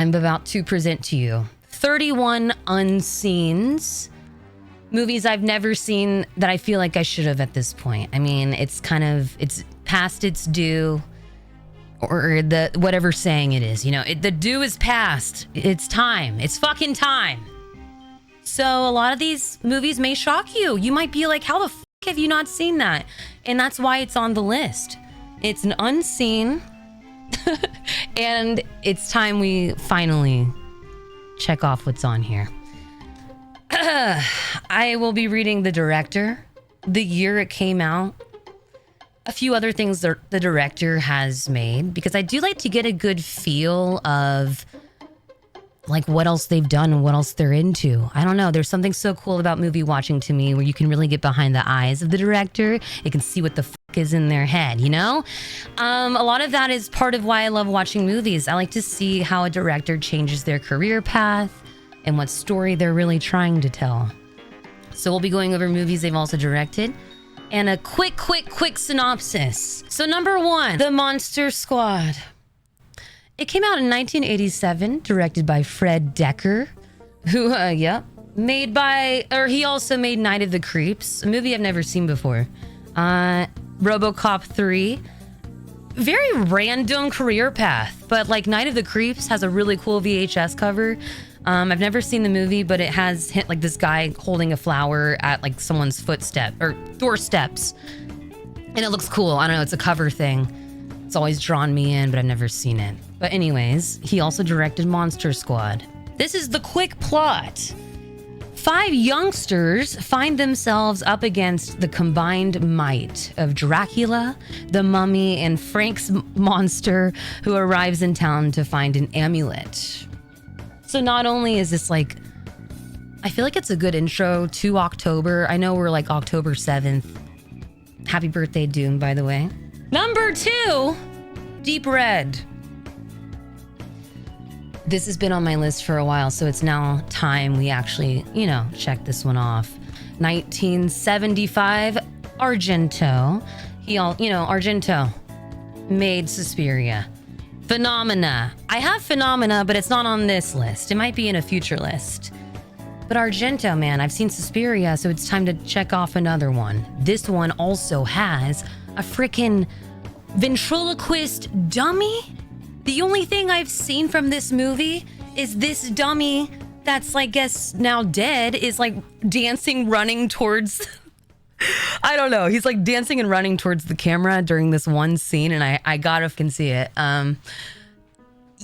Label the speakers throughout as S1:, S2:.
S1: I'm about to present to you 31 unseens. Movies I've never seen that I feel like I should have at this point. I mean, it's past its due, or the whatever saying it is. You know, the due is past. It's time. It's fucking time. So a lot of these movies may shock you. You might be like, how the fuck have you not seen that? And that's why it's on the list. It's an unseen. And it's time we finally check off what's on here. I will be reading the director, the year it came out, a few other things the director has made, because I do like to get a good feel of like what else they've done and what else they're into. I don't know. There's something so cool about movie watching to me where you can really get behind the eyes of the director. You can see what the fuck is in their head, you know? A lot of that is part of why I love watching movies. I like to see how a director changes their career path and what story they're really trying to tell. So we'll be going over movies they've also directed and a quick synopsis. So number 1, The Monster Squad. It came out in 1987, directed by Fred Decker, who, he also made Night of the Creeps, a movie I've never seen before. RoboCop 3. Very random career path, but like Night of the Creeps has a really cool VHS cover. I've never seen the movie, but it has like this guy holding a flower at like someone's doorsteps. And it looks cool. I don't know, it's a cover thing. It's always drawn me in, but I've never seen it. But anyways, he also directed Monster Squad. This is the quick plot. 5 youngsters find themselves up against the combined might of Dracula, the Mummy, and Frank's monster, who arrives in town to find an amulet. So not only is this like, I feel like it's a good intro to October. I know we're like October 7th. Happy birthday, Doom, by the way. Number 2, Deep Red. This has been on my list for a while, so it's now time we actually, check this one off. 1975, Argento. Argento made Suspiria. Phenomena. I have Phenomena, but it's not on this list. It might be in a future list. But Argento, man, I've seen Suspiria, so it's time to check off another one. This one also has a freaking ventriloquist dummy. The only thing I've seen from this movie is this dummy that's, I guess, now dead is like dancing, running towards... I don't know. He's like dancing and running towards the camera during this one scene, and I gotta can see it.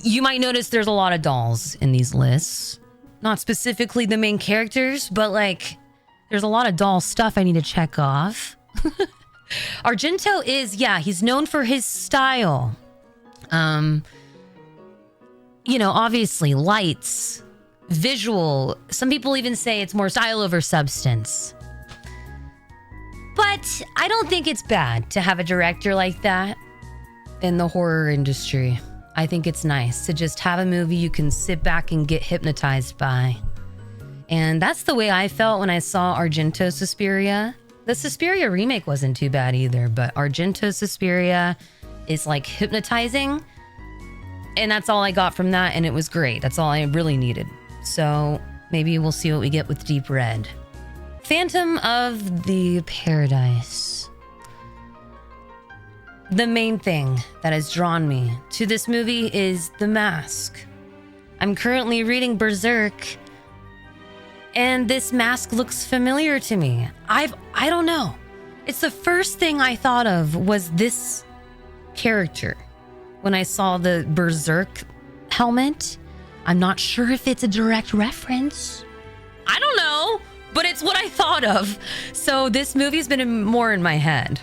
S1: You might notice there's a lot of dolls in these lists. Not specifically the main characters, but like there's a lot of doll stuff I need to check off. Argento is, he's known for his style. Obviously lights, visual. Some people even say it's more style over substance. But I don't think it's bad to have a director like that in the horror industry. I think it's nice to just have a movie you can sit back and get hypnotized by. And that's the way I felt when I saw Argento's Suspiria. The Suspiria remake wasn't too bad either, but Argento's Suspiria is like hypnotizing. And that's all I got from that, and it was great. That's all I really needed. So maybe we'll see what we get with Deep Red. Phantom of the Paradise. The main thing that has drawn me to this movie is the mask. I'm currently reading Berserk, and this mask looks familiar to me. I don't know. It's the first thing I thought of was this character when I saw the Berserk helmet. I'm not sure if it's a direct reference. I don't know, but it's what I thought of. So this movie's been more in my head.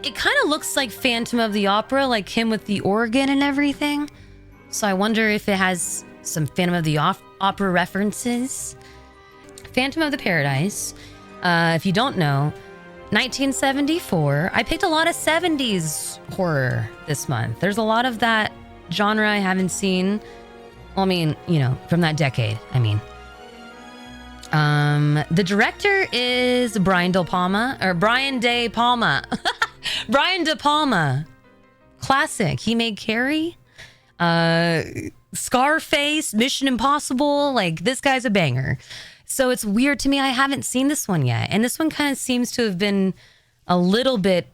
S1: It kind of looks like Phantom of the Opera, like him with the organ and everything. So I wonder if it has some Phantom of the Opera references. Phantom of the Paradise, if you don't know, 1974. I picked a lot of 70s horror this month. There's a lot of that genre I haven't seen. Well, I mean, from that decade, I mean. The director is Brian De Palma. Brian De Palma. Classic. He made Carrie. Scarface, Mission Impossible. Like, this guy's a banger. So it's weird to me. I haven't seen this one yet. And this one kind of seems to have been a little bit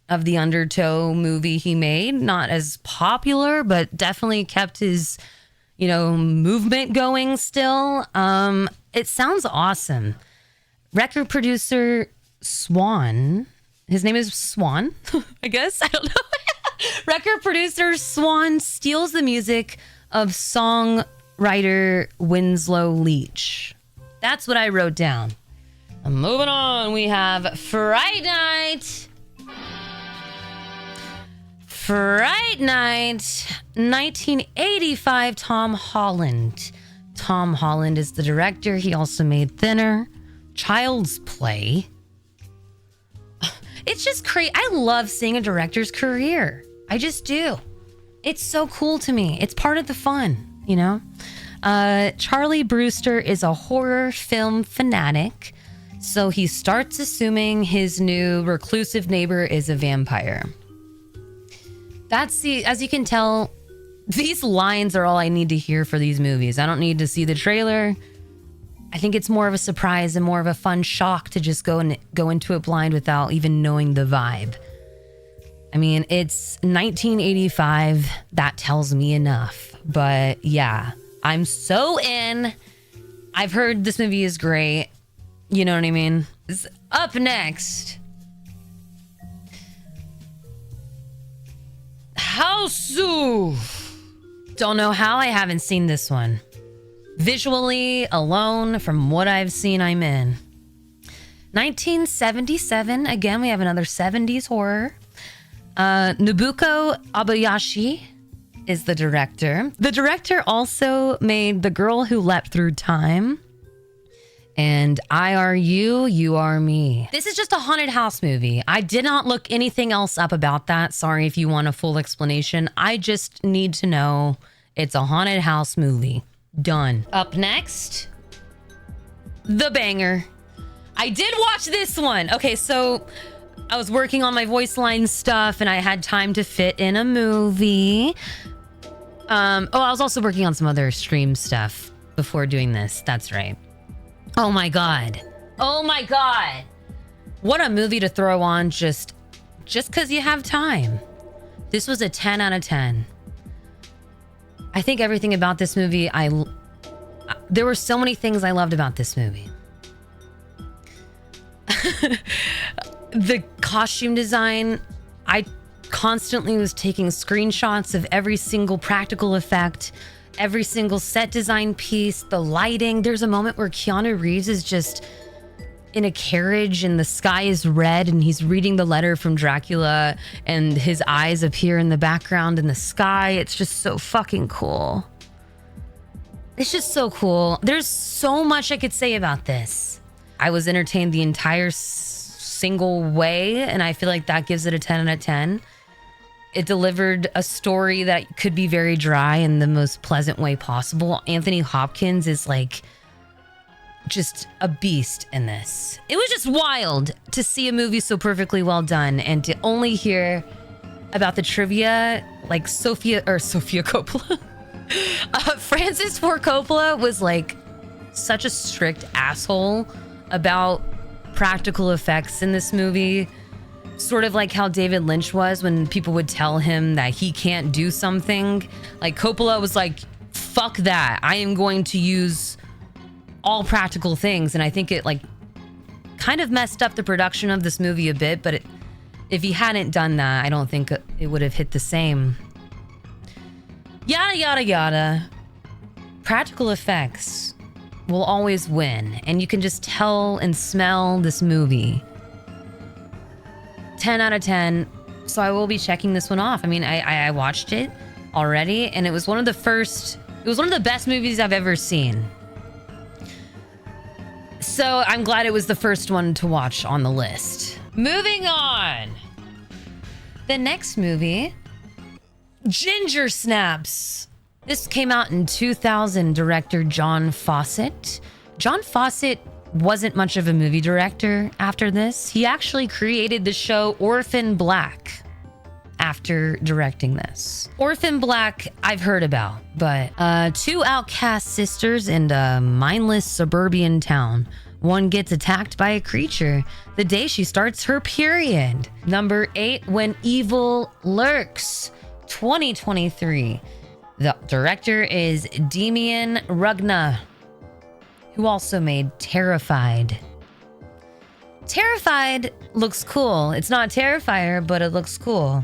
S1: of the Undertow movie he made. Not as popular, but definitely kept his, movement going still. It sounds awesome. Record producer Swan. His name is Swan, I guess. I don't know. Record producer Swan steals the music of songwriter Winslow Leach. That's what I wrote down. Moving on, we have Fright Night. Fright Night, 1985, Tom Holland. Tom Holland is the director. He also made Thinner, Child's Play. It's just crazy. I love seeing a director's career. I just do. It's so cool to me. It's part of the fun, Charlie Brewster is a horror film fanatic, so he starts assuming his new reclusive neighbor is a vampire. As you can tell, these lines are all I need to hear for these movies. I don't need to see the trailer. I think it's more of a surprise and more of a fun shock to just go into it blind without even knowing the vibe. I mean, it's 1985. That tells me enough. But yeah, I'm so in. I've heard this movie is great. You know what I mean? Up next, Houseu. Don't know how I haven't seen this one. Visually alone, from what I've seen, I'm in. 1977. Again, we have another 70s horror. Nobuko Abayashi is the director. The director also made The Girl Who Leapt Through Time and I Are You, You Are Me. This is just a haunted house movie. I did not look anything else up about that. Sorry if you want a full explanation. I just need to know it's a haunted house movie. Done. Up next, the banger. I did watch this one. Okay, so I was working on my voice line stuff and I had time to fit in a movie. I was also working on some other stream stuff before doing this. That's right. Oh my God. Oh my God. What a movie to throw on just because you have time. This was a 10 out of 10. I think everything about this movie, there were so many things I loved about this movie. The costume design, I constantly was taking screenshots of every single practical effect, every single set design piece, the lighting. There's a moment where Keanu Reeves is just in a carriage and the sky is red and he's reading the letter from Dracula and his eyes appear in the background in the sky. It's just so fucking cool. It's just so cool. There's so much I could say about this. I was entertained the entire single way, and I feel like that gives it a 10 out of 10. It delivered a story that could be very dry in the most pleasant way possible. Anthony Hopkins is like just a beast in this. It was just wild to see a movie so perfectly well done and to only hear about the trivia, like Sofia Coppola. Francis Ford Coppola was like such a strict asshole about practical effects in this movie. Sort of like how David Lynch was when people would tell him that he can't do something. Like Coppola was like, fuck that. I am going to use all practical things. And I think it like kind of messed up the production of this movie a bit, but if he hadn't done that, I don't think it would have hit the same. Yada, yada, yada. Practical effects will always win. And you can just tell and smell this movie. 10 out of 10. So I will be checking this one off. I mean, I watched it already and it was one of the best movies I've ever seen. So I'm glad it was the first one to watch on the list. Moving on. The next movie, Ginger Snaps. This came out in 2000, director John Fawcett. John Fawcett wasn't much of a movie director after this. He actually created the show Orphan Black. after directing this. Orphan Black, I've heard about, but two outcast sisters in a mindless suburban town. One gets attacked by a creature the day she starts her period. Number 8, When Evil Lurks, 2023. The director is Demian Rugna, who also made Terrified. Terrified looks cool. It's not Terrifier, but it looks cool.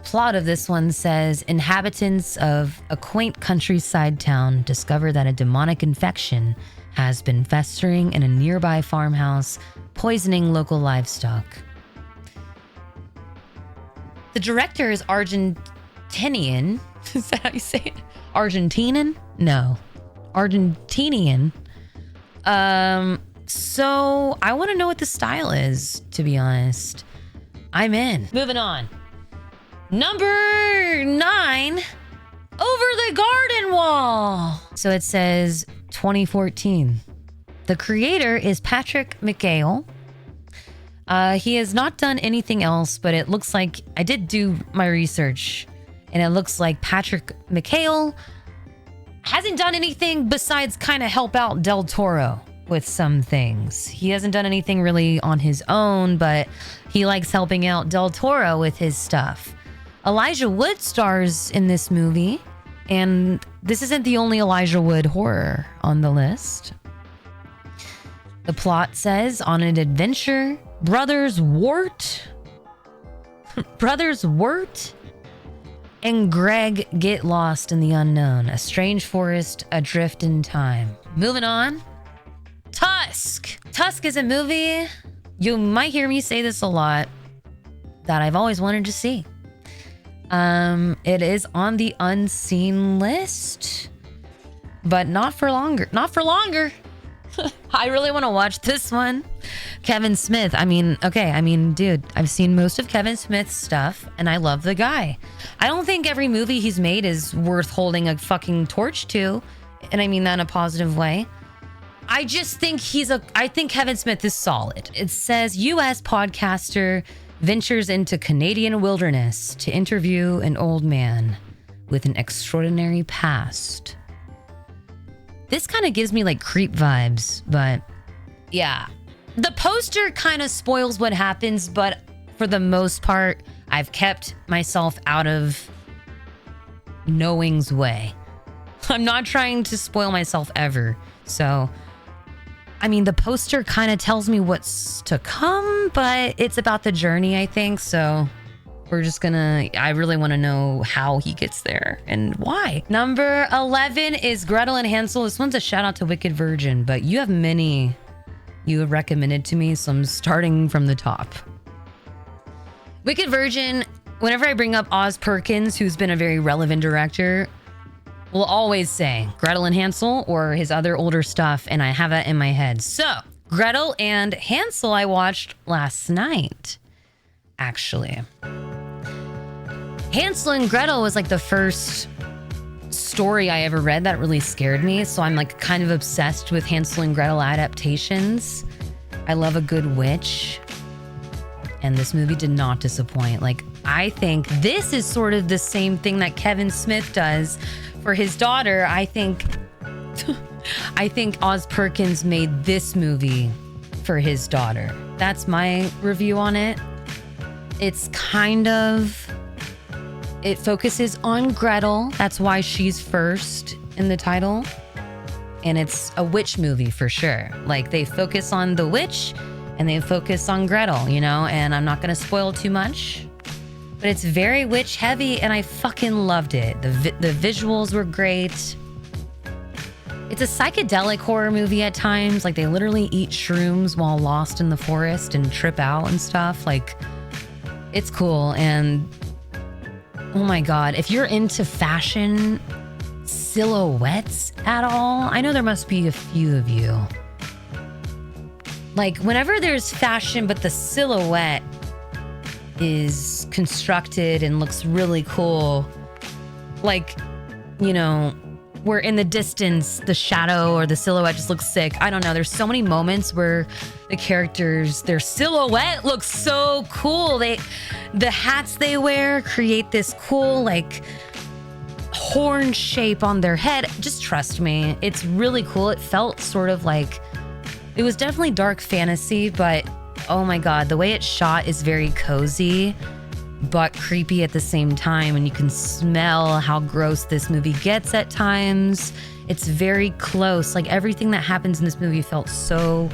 S1: Plot of this one says, inhabitants of a quaint countryside town discover that a demonic infection has been festering in a nearby farmhouse, poisoning local livestock. The director is Argentinian. Is that how you say it? Argentinian? No. Argentinian. So I want to know what the style is, to be honest. I'm in. Moving on. Number 9, Over the Garden Wall. So it says 2014. The creator is Patrick McHale. He has not done anything else, but it looks like I did do my research, and it looks like Patrick McHale hasn't done anything besides kind of help out Del Toro with some things. He hasn't done anything really on his own, but he likes helping out Del Toro with his stuff. Elijah Wood stars in this movie, and this isn't the only Elijah Wood horror on the list. The plot says, on an adventure, Brothers Wart and Greg get lost in the unknown, a strange forest adrift in time. Moving on. Tusk. Tusk is a movie, you might hear me say this a lot, that I've always wanted to see. It is on the unseen list, but not for longer. Not for longer. I really want to watch this one. Kevin Smith. Dude, I've seen most of Kevin Smith's stuff, and I love the guy. I don't think every movie he's made is worth holding a fucking torch to, and I mean that in a positive way. I just think I think Kevin Smith is solid. It says U.S. podcaster ventures into Canadian wilderness to interview an old man with an extraordinary past. This kind of gives me like creep vibes, but yeah. The poster kind of spoils what happens, but for the most part, I've kept myself out of knowing's way. I'm not trying to spoil myself ever. So, I mean, the poster kind of tells me what's to come, but it's about the journey, I think. So I really want to know how he gets there and why. Number 11 is Gretel and Hansel. This one's a shout out to Wicked Virgin, but you have many you have recommended to me, so I'm starting from the top. Wicked Virgin, whenever I bring up Oz Perkins, who's been a very relevant director, will always say Gretel and Hansel or his other older stuff, and I have that in my head. So, Gretel and Hansel I watched last night, actually. Hansel and Gretel was like the first story I ever read that really scared me, so I'm like kind of obsessed with Hansel and Gretel adaptations. I love a good witch, and this movie did not disappoint. Like, I think this is sort of the same thing that Kevin Smith does for his daughter. I think Oz Perkins made this movie for his daughter. That's my review on it. It focuses on Gretel. That's why she's first in the title. And it's a witch movie for sure. Like, they focus on the witch and they focus on Gretel, you know? And I'm not going to spoil too much, but it's very witch heavy and I fucking loved it. The visuals were great. It's a psychedelic horror movie at times. Like, they literally eat shrooms while lost in the forest and trip out and stuff. Like, it's cool. And oh my God, if you're into fashion silhouettes at all, I know there must be a few of you. Like, whenever there's fashion, but the silhouette is constructed and looks really cool, like, you know, where in the distance, the shadow or the silhouette just looks sick. I don't know. There's so many moments where the characters, their silhouette looks so cool. The hats they wear create this cool, like, horn shape on their head. Just trust me. It's really cool. It felt sort of like, it was definitely dark fantasy, but oh my God, the way it's shot is very cozy, but creepy at the same time, and you can smell how gross this movie gets at times. It's very close. Like, everything that happens in this movie felt so,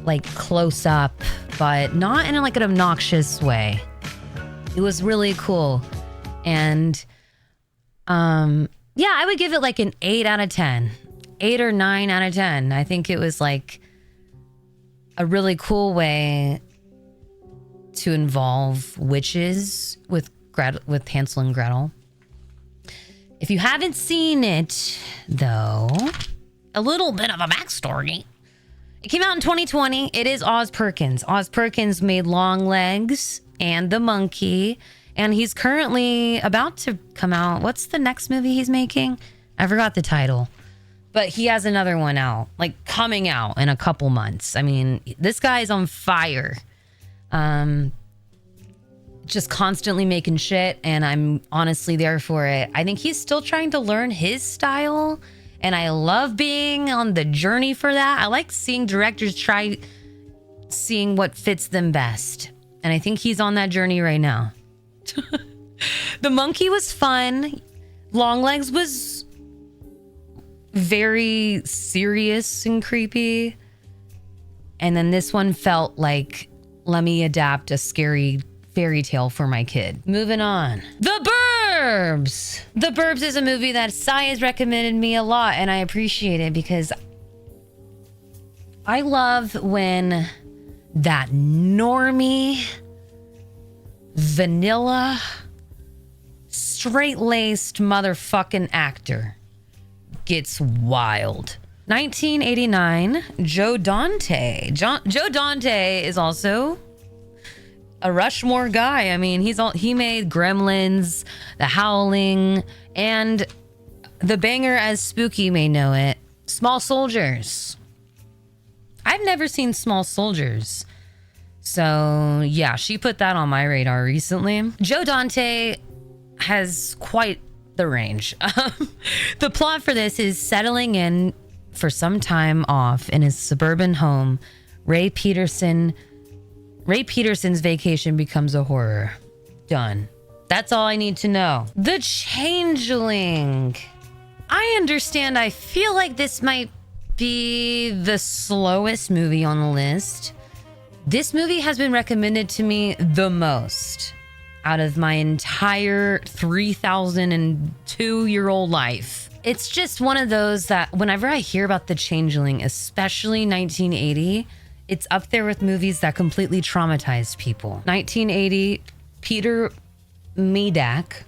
S1: like, close up, but not in like an obnoxious way. It was really cool. And yeah, I would give it like an 8 out of 10. 8 or 9 out of 10. I think it was like a really cool way to involve witches with Hansel and Gretel. If you haven't seen it, though, a little bit of a backstory. It came out in 2020. It is Oz Perkins. Oz Perkins made Longlegs and The Monkey, and he's currently about to come out. What's the next movie he's making? I forgot the title. But he has another one out, like coming out in a couple months. I mean, this guy is on fire. Just constantly making shit, and I'm honestly there for it. I think he's still trying to learn his style, and I love being on the journey for that. I like seeing directors try seeing what fits them best, and I think he's on that journey right now. The Monkey was fun. Longlegs was very serious and creepy, and then this one felt like, let me adapt a scary fairy tale for my kid. Moving on. The Burbs. The Burbs is a movie that Sai has recommended me a lot, and I appreciate it because I love when that normie, vanilla, straight-laced motherfucking actor gets wild. 1989, Joe Dante. Joe Dante is also a Rushmore guy. I mean, he made Gremlins, The Howling, and the banger, as Spooky may know it, Small Soldiers. I've never seen Small Soldiers. So yeah, she put that on my radar recently. Joe Dante has quite the range. The plot for this is settling in for some time off in his suburban home. Ray Peterson's vacation becomes a horror. Done. That's all I need to know. The Changeling. I understand. I feel like this might be the slowest movie on the list. This movie has been recommended to me the most out of my entire 3,002-year-old life. It's just one of those that whenever I hear about The Changeling, especially 1980, it's up there with movies that completely traumatized people. 1980, Peter Medak,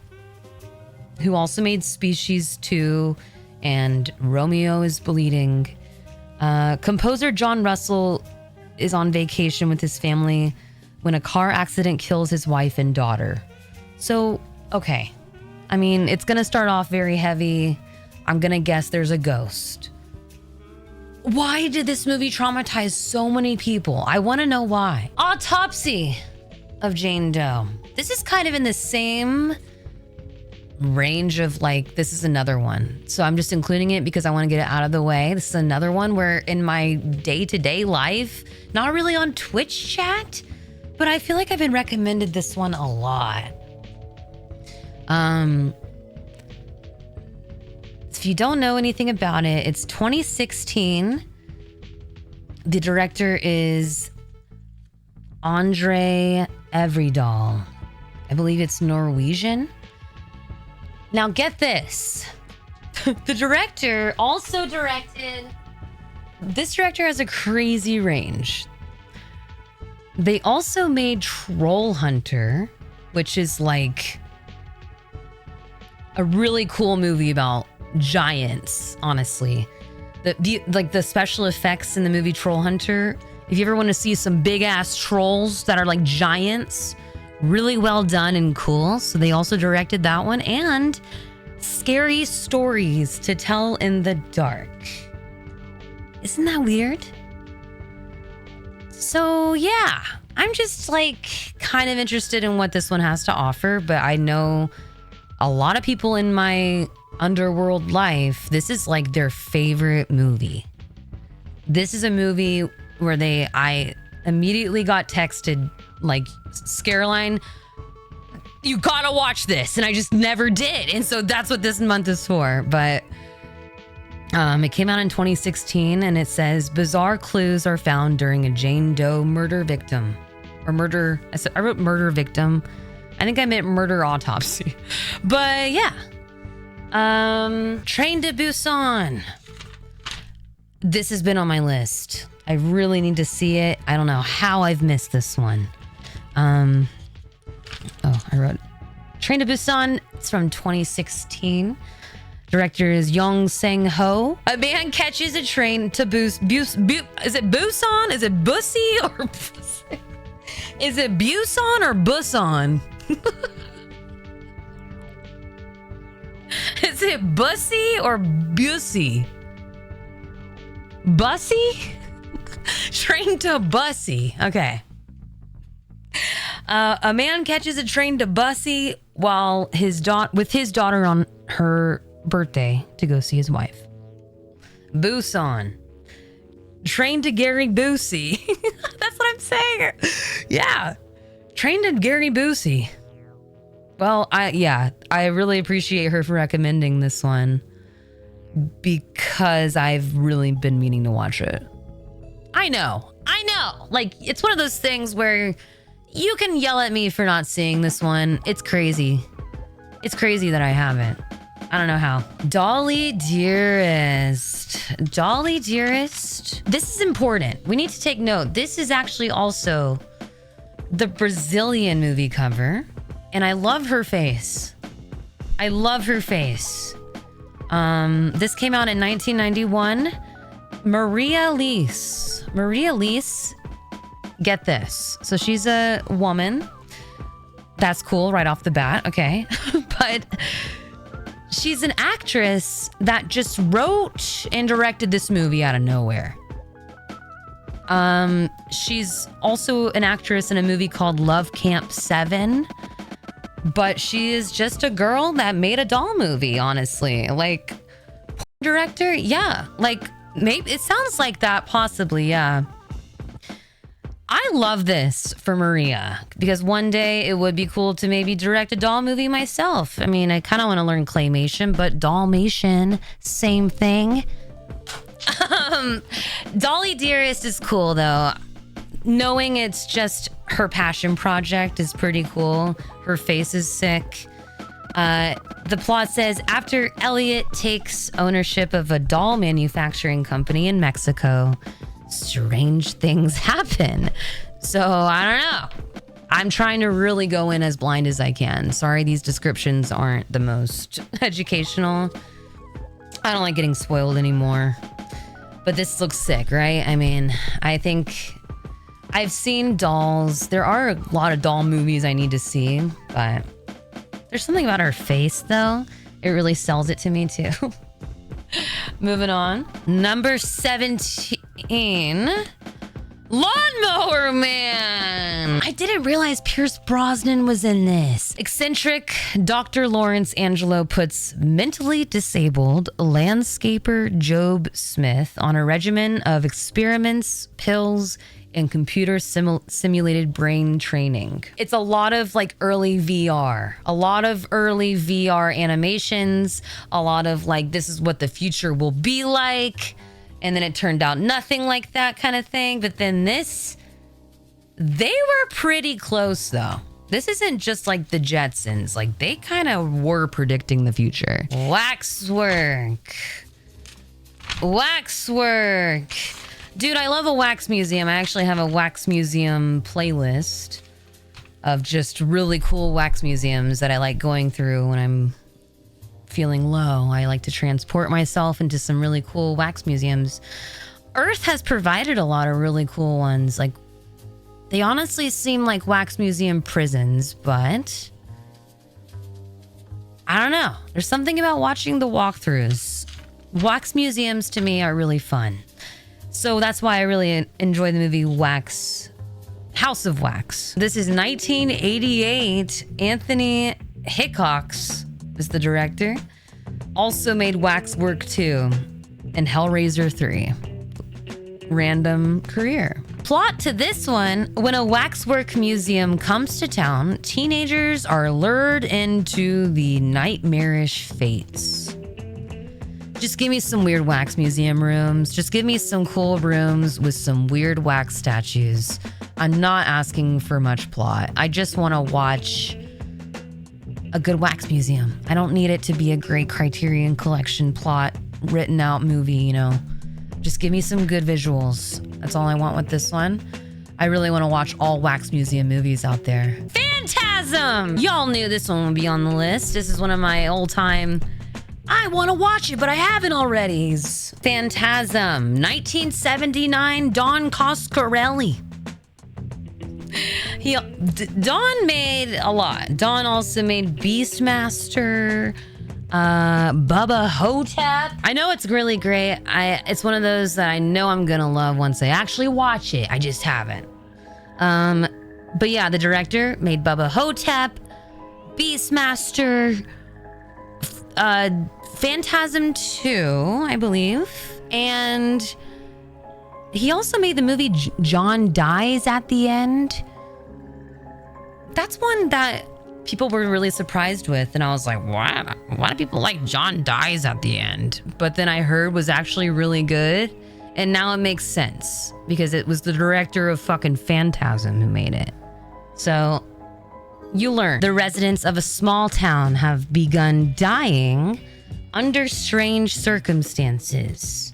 S1: who also made Species 2 and Romeo is Bleeding. Composer John Russell is on vacation with his family when a car accident kills his wife and daughter. So, okay. I mean, it's gonna start off very heavy. I'm gonna guess there's a ghost. Why did this movie traumatize so many people? I want to know why. Autopsy of Jane Doe. This is kind of in the same range of like, this is another one. So I'm just including it because I want to get it out of the way. This is another one where in my day-to-day life, not really on Twitch chat, but I feel like I've been recommended this one a lot. If you don't know anything about it, it's 2016. The director is Andre Everydal. I believe it's Norwegian. Now get this. The director also directed... This director has a crazy range. They also made Troll Hunter, which is like a really cool movie about giants, honestly. The special effects in the movie Troll Hunter, if you ever want to see some big ass trolls that are like giants, really well done and cool. So they also directed that one. And scary stories to tell in the dark. Isn't that weird? So yeah, I'm just like kind of interested in what this one has to offer, but I know a lot of people in my underworld life, this is like their favorite movie. This is a movie where I immediately got texted like, Scareline, you gotta watch this, and I just never did. And so that's what this month is for. But it came out in 2016, and it says bizarre clues are found during a Jane Doe murder victim. Or murder, I wrote murder victim. I think I meant murder autopsy. But yeah. Train to Busan. This has been on my list. I really need to see it. I don't know how I've missed this one. I wrote Train to Busan. It's from 2016. Director is Yong Sang-ho. A man catches a train to is it Busan? Is it Bussy or is it Busan or Busan? Is it Bussy or Bussy? Bussy? Train to Bussy. Okay. A man catches a train to Bussy while with his daughter on her birthday to go see his wife. Busan. Train to Gary Busey. That's what I'm saying. Yeah. Train to Gary Busey. Well, I really appreciate her for recommending this one because I've really been meaning to watch it. I know. Like, it's one of those things where you can yell at me for not seeing this one. It's crazy. It's crazy that I haven't. I don't know how. Dolly Dearest. Dolly Dearest. This is important. We need to take note. This is actually also the Brazilian movie cover. And I love her face. I love her face. This came out in 1991. Maria Lise. Maria Lise, get this. So she's a woman. That's cool right off the bat. Okay. But she's an actress that just wrote and directed this movie out of nowhere. She's also an actress in a movie called Love Camp 7. But she is just a girl that made a doll movie, honestly. Like, director? Yeah. Like, maybe it sounds like that, possibly, yeah. I love this for Maria because one day it would be cool to maybe direct a doll movie myself. I mean, I kind of want to learn claymation, but dollmation, same thing. Dolly Dearest is cool, though. Knowing it's just her passion project is pretty cool. Her face is sick. The plot says, after Elliot takes ownership of a doll manufacturing company in Mexico, strange things happen. So I don't know. I'm trying to really go in as blind as I can. Sorry, these descriptions aren't the most educational. I don't like getting spoiled anymore. But this looks sick, right? I mean, I think I've seen dolls. There are a lot of doll movies I need to see, but there's something about her face, though. It really sells it to me, too. Moving on. Number 17. Lawnmower Man. I didn't realize Pierce Brosnan was in this. Eccentric Dr. Lawrence Angelo puts mentally disabled landscaper Job Smith on a regimen of experiments, pills, and computer simulated brain training. It's a lot of like early VR, a lot of early VR animations, a lot of like, this is what the future will be like. And then it turned out nothing like that kind of thing. But then this, they were pretty close though. This isn't just like the Jetsons. Like they kind of were predicting the future. Waxwork. Waxwork. Dude, I love a wax museum. I actually have a wax museum playlist of just really cool wax museums that I like going through when I'm feeling low. I like to transport myself into some really cool wax museums. Earth has provided a lot of really cool ones. Like, they honestly seem like wax museum prisons, but I don't know. There's something about watching the walkthroughs. Wax museums to me are really fun. So that's why I really enjoy the movie House of Wax. This is 1988. Anthony Hickox is the director. Also made Waxwork 2 and Hellraiser 3. Random career. Plot to this one: when a waxwork museum comes to town, teenagers are lured into the nightmarish fates. Just give me some weird wax museum rooms. Just give me some cool rooms with some weird wax statues. I'm not asking for much plot. I just want to watch a good wax museum. I don't need it to be a great Criterion Collection plot, written out movie, you know. Just give me some good visuals. That's all I want with this one. I really want to watch all wax museum movies out there. Phantasm! Y'all knew this one would be on the list. This is one of my old-time, I want to watch it, but I haven't already. Phantasm, 1979, Don Coscarelli. Don made a lot. Don also made Beastmaster, Bubba Hotep. I know it's really great. It's one of those that I know I'm gonna love once I actually watch it. I just haven't. But yeah, the director made Bubba Hotep, Beastmaster, Phantasm 2, I believe, and he also made the movie John Dies at the End. That's one that people were really surprised with, and I was like, what? Why do people like John Dies at the End? But then I heard was actually really good, and now it makes sense because it was the director of fucking Phantasm who made it. So you learn. The residents of a small town have begun dying under strange circumstances.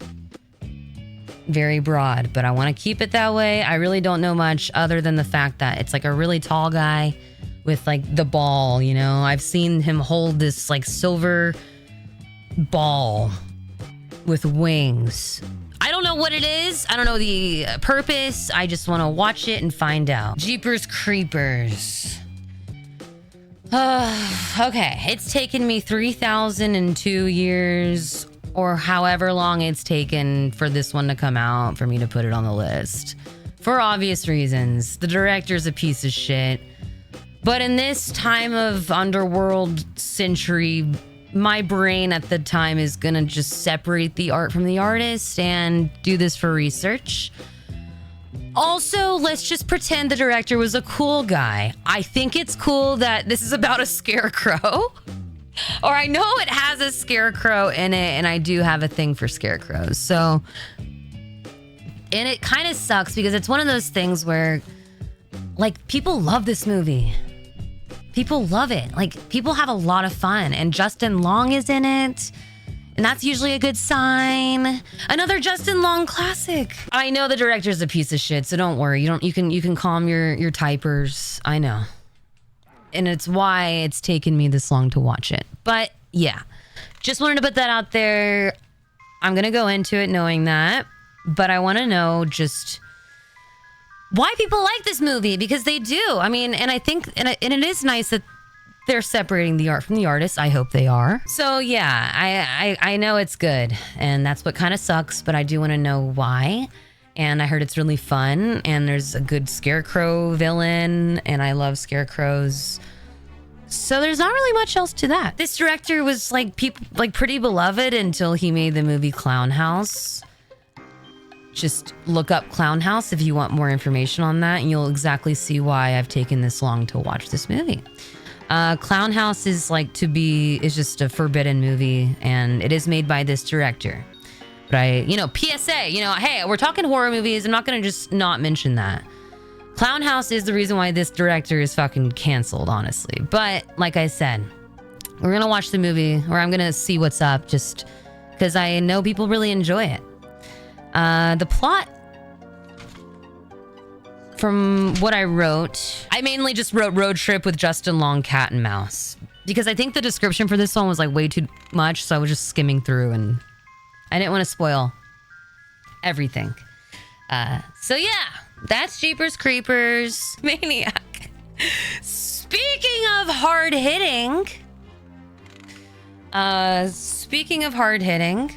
S1: Very broad, but I want to keep it that way. I really don't know much other than the fact that it's like a really tall guy with like the ball, you know. I've seen him hold this like silver ball with wings. I don't know what it is. I don't know the purpose. I just want to watch it and find out. Jeepers Creepers. Okay, it's taken me 3,002 years or however long it's taken for this one to come out for me to put it on the list. For obvious reasons. The director's a piece of shit. But in this time of underworld century, my brain at the time is gonna just separate the art from the artist and do this for research. Also, let's just pretend the director was a cool guy. I think it's cool that this is about a scarecrow. Or I know it has a scarecrow in it, and I do have a thing for scarecrows. So, and it kind of sucks because it's one of those things where, like, people love this movie. People love it. Like, people have a lot of fun, and Justin Long is in it, and that's usually a good sign. Another Justin Long classic. I know the director's a piece of shit, so don't worry. You can calm your typers. I know. And it's why it's taken me this long to watch it. But yeah, just wanted to put that out there. I'm going to go into it knowing that, but I want to know just why people like this movie, because they do. I mean, and I think, and it is nice that they're separating the art from the artist. I hope they are. So yeah, I know it's good, and that's what kind of sucks, but I do want to know why. And I heard it's really fun, and there's a good scarecrow villain, and I love scarecrows. So there's not really much else to that. This director was like pretty beloved until he made the movie Clown House. Just look up Clown House if you want more information on that, and you'll exactly see why I've taken this long to watch this movie. Clown House is just a forbidden movie, and it is made by this director. But PSA, hey, we're talking horror movies. I'm not going to just not mention that. Clown House is the reason why this director is fucking canceled, honestly. But like I said, we're going to watch the movie, or I'm going to see what's up, just because I know people really enjoy it. The plot, from what I wrote, I mainly just wrote road trip with Justin Long, cat and mouse, because I think the description for this one was like way too much. So I was just skimming through, and I didn't want to spoil everything. So yeah, that's Jeepers Creepers Maniac. Speaking of hard hitting, Speaking of hard hitting,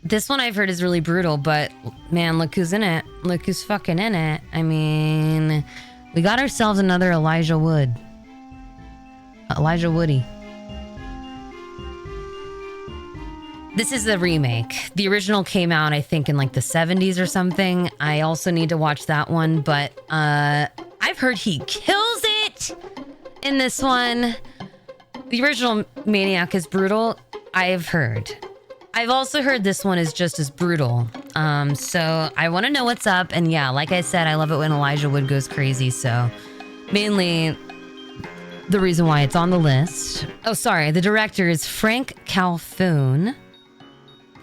S1: this one I've heard is really brutal, but man, look who's in it. Look who's fucking in it. I mean, we got ourselves another Elijah Wood. Elijah Woody. This is the remake. The original came out, I think, in like the 70s or something. I also need to watch that one, but I've heard he kills it in this one. The original Maniac is brutal, I've heard. I've also heard this one is just as brutal. So I want to know what's up. And yeah, like I said, I love it when Elijah Wood goes crazy. So mainly the reason why it's on the list. Oh, sorry. The director is Frank Calhoun.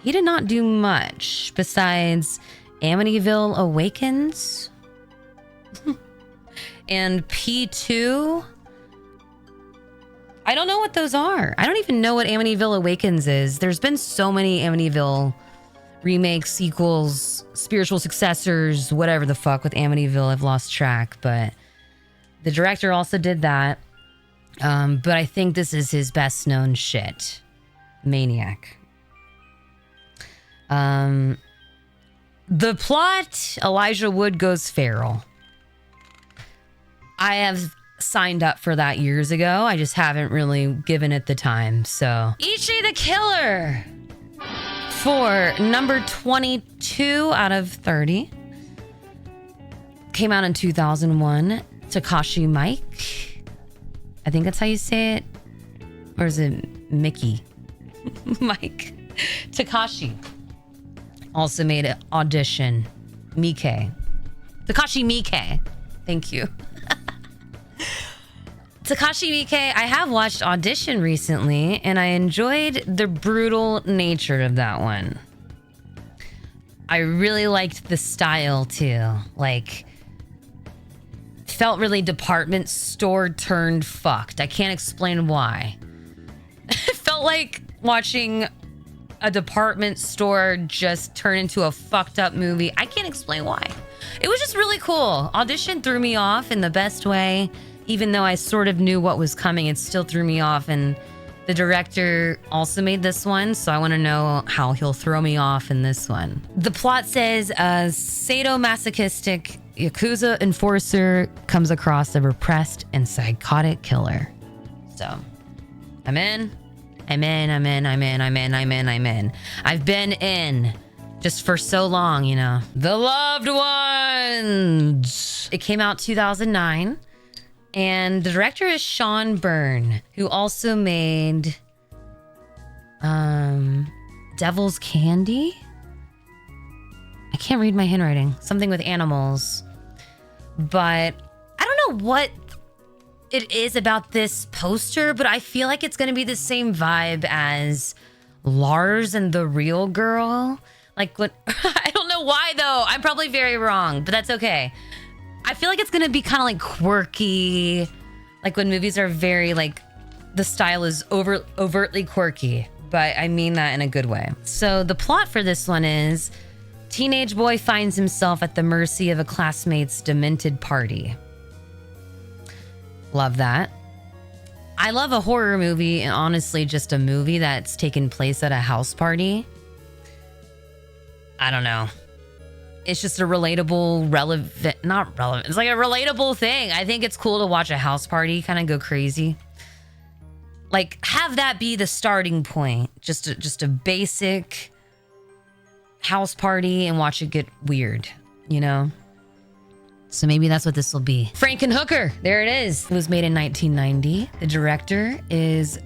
S1: He did not do much besides Amityville Awakens and P2. I don't know what those are. I don't even know what Amityville Awakens is. There's been so many Amityville remakes, sequels, spiritual successors, whatever the fuck with Amityville. I've lost track, but the director also did that. But I think this is his best known shit. Maniac. The plot, Elijah Wood goes feral. I have signed up for that years ago. I just haven't really given it the time. So Ichi the Killer for number 22 out of 30. Came out in 2001. Takashi Mike. I think that's how you say it. Or is it Mickey? Mike. Takashi. Also made an Audition. Miike. Takashi Miike. Thank you. Takashi Miike, I have watched Audition recently, and I enjoyed the brutal nature of that one. I really liked the style, too. Like, felt really department store turned fucked. I can't explain why. It felt like watching a department store just turn into a fucked up movie. I can't explain why. It was just really cool. Audition threw me off in the best way. Even though I sort of knew what was coming, it still threw me off. And the director also made this one, so I want to know how he'll throw me off in this one. The plot says a sadomasochistic Yakuza enforcer comes across a repressed and psychotic killer. So, I'm in. I've been in just for so long, you know. The Loved Ones. It came out 2009. And the director is Sean Byrne, who also made Devil's Candy. I can't read my handwriting. Something with animals. But I don't know what it is about this poster, but I feel like it's going to be the same vibe as Lars and the Real Girl. Like, what? I don't know why, though. I'm probably very wrong, but that's okay. I feel like it's going to be kind of like quirky. Like when movies are very like, the style is overtly quirky, but I mean that in a good way. So the plot for this one is teenage boy finds himself at the mercy of a classmate's demented party. Love that. I love a horror movie, and honestly just a movie that's taken place at a house party. I don't know. It's just a relatable, not relevant. It's like a relatable thing. I think it's cool to watch a house party kind of go crazy. Like, have that be the starting point. Just a basic house party and watch it get weird, you know? So maybe that's what this will be. Frankenhooker. There it is. It was made in 1990. The director is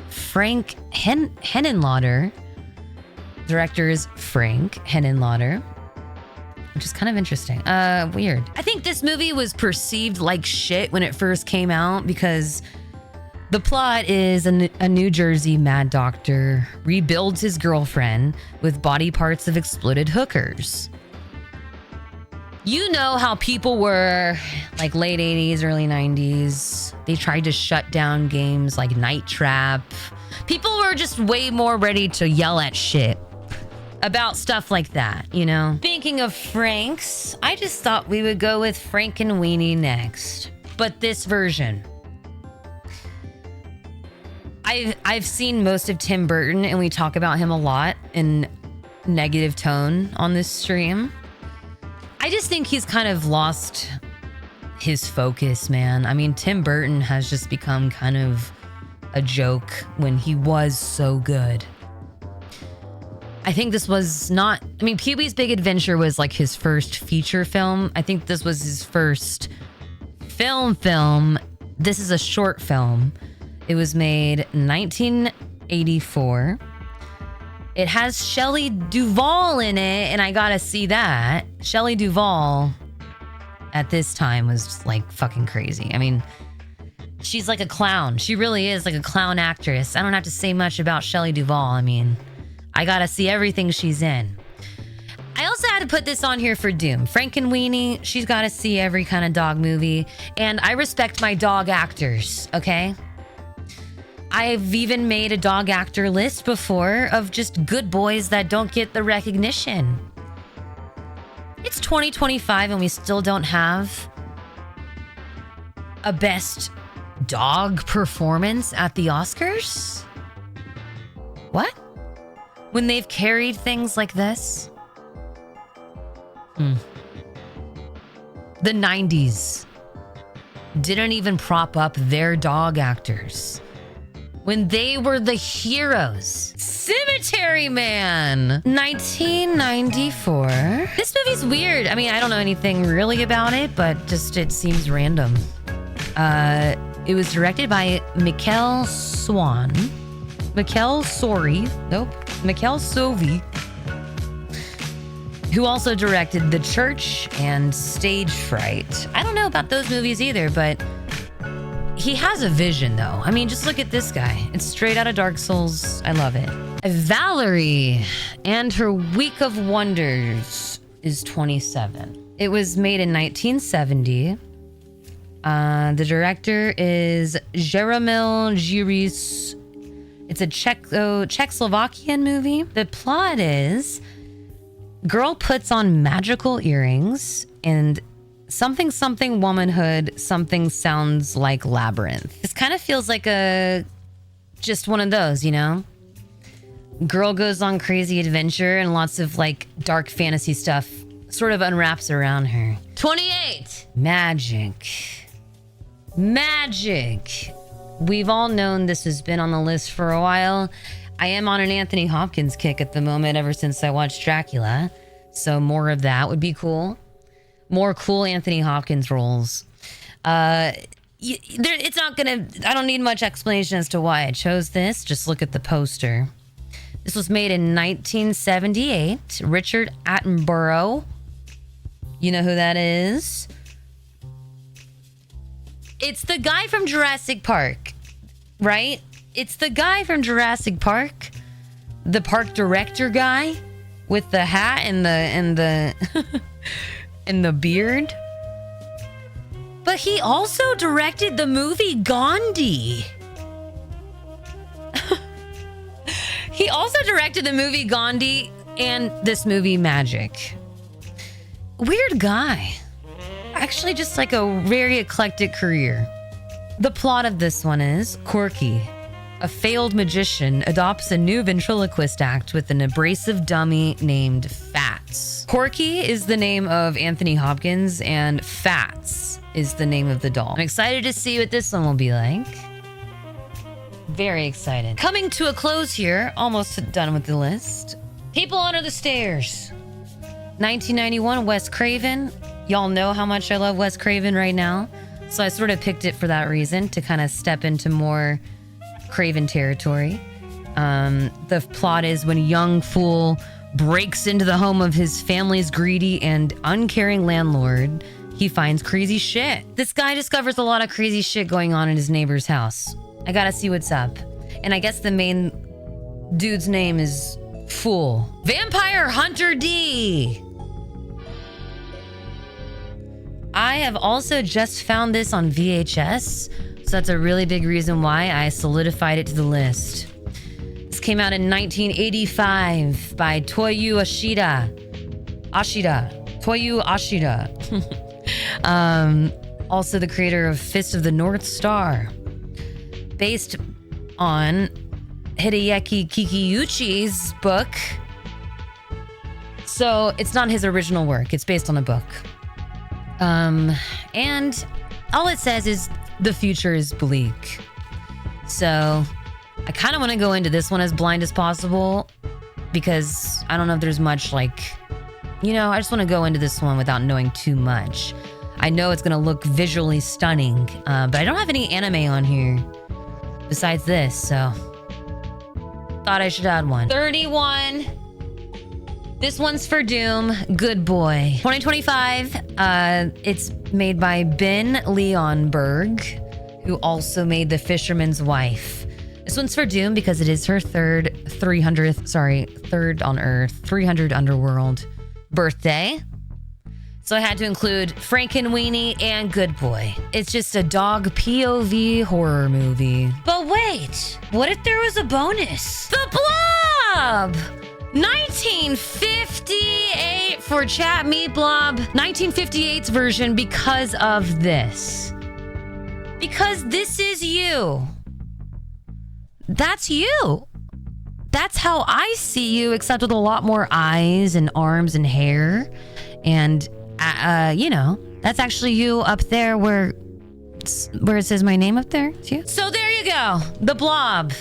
S1: Frank Henenlotter. Director is Frank Henenlotter. Which is kind of interesting. Weird. I think this movie was perceived like shit when it first came out because the plot is a New Jersey mad doctor rebuilds his girlfriend with body parts of exploded hookers. You know how people were like late 80s, early 90s. They tried to shut down games like Night Trap. People were just way more ready to yell at shit about stuff like that, you know? Speaking of Franks, I just thought we would go with Frankenweenie next. But this version. I've seen most of Tim Burton, and we talk about him a lot in negative tone on this stream. I just think he's kind of lost his focus, man. I mean, Tim Burton has just become kind of a joke when he was so good. I think this was not... I mean, Pee-wee's Big Adventure was like his first feature film. I think this was his first film. This is a short film. It was made 1984. It has Shelley Duvall in it, and I gotta see that. Shelley Duvall at this time was just like fucking crazy. I mean, she's like a clown. She really is like a clown actress. I don't have to say much about Shelley Duvall. I mean, I gotta see everything she's in. I also had to put this on here for Doom. Frankenweenie, she's gotta see every kind of dog movie. And I respect my dog actors, okay? I've even made a dog actor list before of just good boys that don't get the recognition. It's 2025 and we still don't have a best dog performance at the Oscars? What? When they've carried things like this? The 90s didn't even prop up their dog actors when they were the heroes. Cemetery Man, 1994. This movie's weird. I mean, I don't know anything really about it, but just it seems random. It was directed by Mikkel Sovey, who also directed The Church and Stage Fright. I don't know about those movies either, but he has a vision, though. I mean, just look at this guy. It's straight out of Dark Souls. I love it. Valerie and Her Week of Wonders is 27. It was made in 1970. The director is Jaromil Jiris. It's a Czechoslovakian movie. The plot is... girl puts on magical earrings and something womanhood, something sounds like labyrinth. This kind of feels like just one of those, you know? Girl goes on crazy adventure and lots of like dark fantasy stuff sort of unwraps around her. 28. Magic. We've all known this has been on the list for a while. I am on an Anthony Hopkins kick at the moment ever since I watched Dracula. So more of that would be cool. More cool Anthony Hopkins roles. It's not gonna... I don't need much explanation as to why I chose this. Just look at the poster. This was made in 1978. Richard Attenborough. You know who that is? It's the guy from Jurassic Park, right? It's the guy from Jurassic Park, the park director guy with the hat and the and the beard. But he also directed the movie Gandhi. He also directed the movie Gandhi and this movie Magic. Weird guy. Actually, just like a very eclectic career. The plot of this one is Corky, a failed magician, adopts a new ventriloquist act with an abrasive dummy named Fats. Corky is the name of Anthony Hopkins, and Fats is the name of the doll. I'm excited to see what this one will be like. Very excited. Coming to a close here, almost done with the list. People Under the Stairs. 1991, Wes Craven. Y'all know how much I love Wes Craven right now. So I sort of picked it for that reason, to kind of step into more Craven territory. The plot is when a young fool breaks into the home of his family's greedy and uncaring landlord, he finds crazy shit. This guy discovers a lot of crazy shit going on in his neighbor's house. I gotta see what's up. And I guess the main dude's name is Fool. Vampire Hunter D. I have also just found this on VHS, so that's a really big reason why I solidified it to the list. This came out in 1985 by Toyu Toyu Ashida. Also the creator of Fist of the North Star. Based on Hideyaki Kikiyuchi's book. So it's not his original work. It's based on a book. And all it says is the future is bleak. So I kind of want to go into this one as blind as possible because I don't know if there's much I just want to go into this one without knowing too much. I know it's going to look visually stunning, but I don't have any anime on here besides this, so thought I should add one. 31. This one's for Doom. Good boy. 2025. It's made by Ben Leonberg, who also made The Fisherman's Wife. This one's for Doom because it is her third on Earth, 300 Underworld birthday. So I had to include Frankenweenie and Good Boy. It's just a dog POV horror movie. But wait, what if there was a bonus? The Blob! 1958 for Chat Meat Blob. 1958's version because of this. Because this is you. That's you. That's how I see you, except with a lot more eyes and arms and hair. And, that's actually you up there where it says my name up there. It's you. So there you go. The Blob.